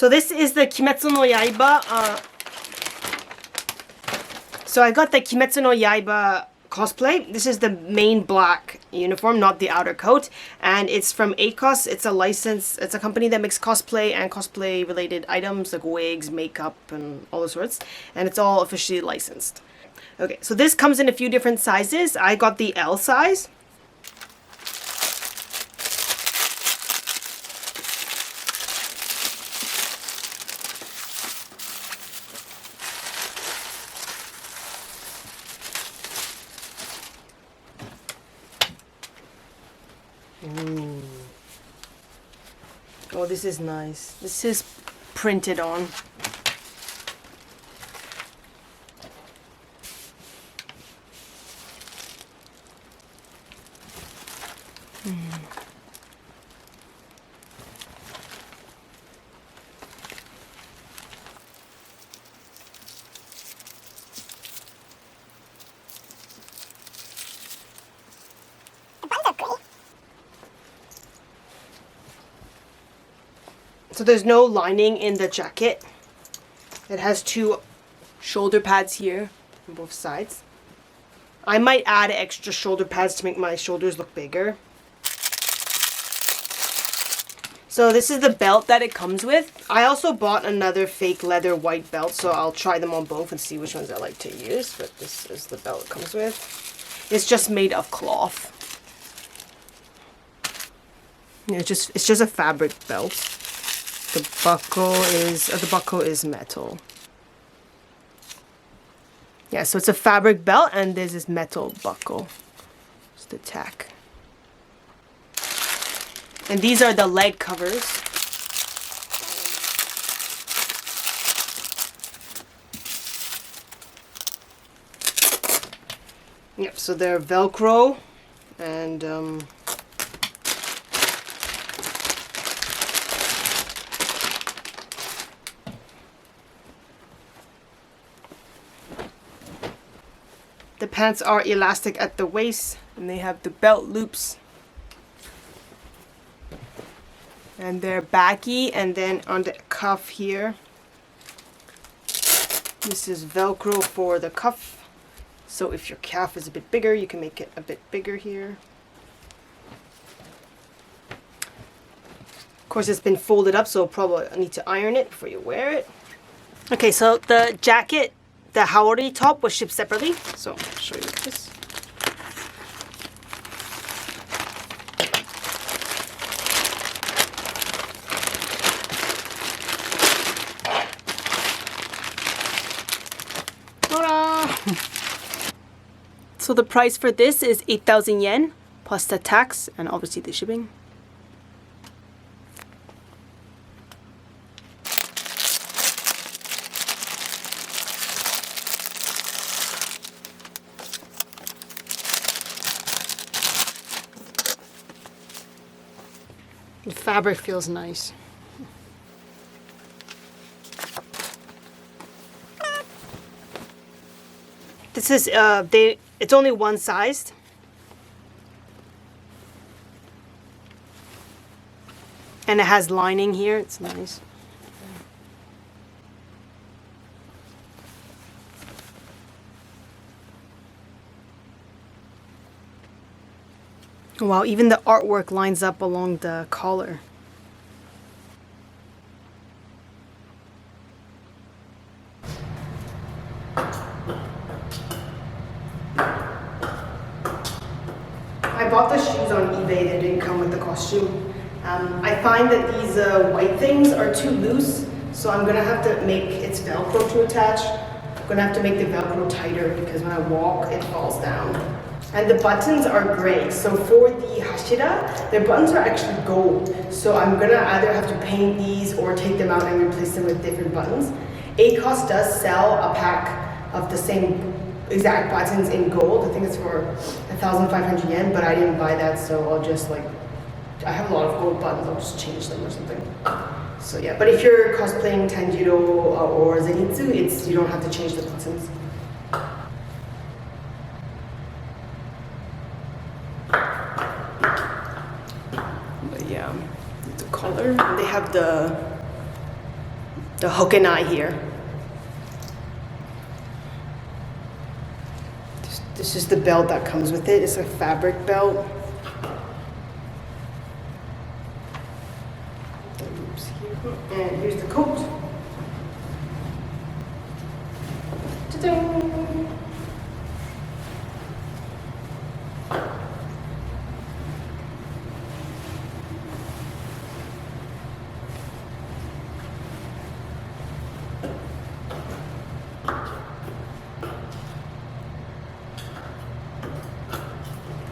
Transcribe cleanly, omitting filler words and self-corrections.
So this is the Kimetsu no Yaiba. So I got the Kimetsu no Yaiba cosplay. This is the main black uniform, not the outer coat. And it's from ACOS. It's a license. It's a company that makes cosplay and cosplay related items like wigs, makeup, and all those sorts. And it's all officially licensed. Okay, so this comes in a few different sizes. I got the L size. Ooh. Oh, this is nice. This is printed on. So there's no lining in the jacket. It has two shoulder pads here on both sides. I might add extra shoulder pads to make my shoulders look bigger. So this is the belt that it comes with. I also bought another fake leather white belt, so I'll try them on both and see which ones I like to use. But this is the belt it comes with. It's just made of cloth. Yeah, it's just a fabric belt. The buckle is metal. Yeah, so it's a fabric belt and there's this metal buckle. It's the tack. And these are the leg covers. Yep, so they're Velcro and the pants are elastic at the waist and they have the belt loops. And they're baggy, and then on the cuff here, this is Velcro for the cuff. So if your calf is a bit bigger, you can make it a bit bigger here. Of course, it's been folded up, so probably I need to iron it before you wear it. Okay, so the jacket, the haori top was shipped separately. So I'll show you this. So the price for this is 8,000 yen plus the tax and obviously the shipping. The fabric feels nice. This is it's only one sized. And it has lining here. It's nice. Wow, even the artwork lines up along the collar. I bought the shoes on eBay. They didn't come with the costume. I find that these white things are too loose, so I'm gonna have to make its Velcro to attach. I'm gonna have to make the Velcro tighter because when I walk, it falls down. And the buttons are gray. So for the hashira, the buttons are actually gold. So I'm gonna either have to paint these or take them out and replace them with different buttons. ACOS does sell a pack of the same exact buttons in gold. I think it's for 1,500 yen, but I didn't buy that, so I'll just I have a lot of gold buttons, I'll just change them or something. So yeah, but if you're cosplaying Tanjiro or Zenitsu, you don't have to change the buttons. But yeah, the color. They have the the hook and eye here. This is the belt that comes with it. It's a fabric belt. The loops here. And here's the coat. Ta-da!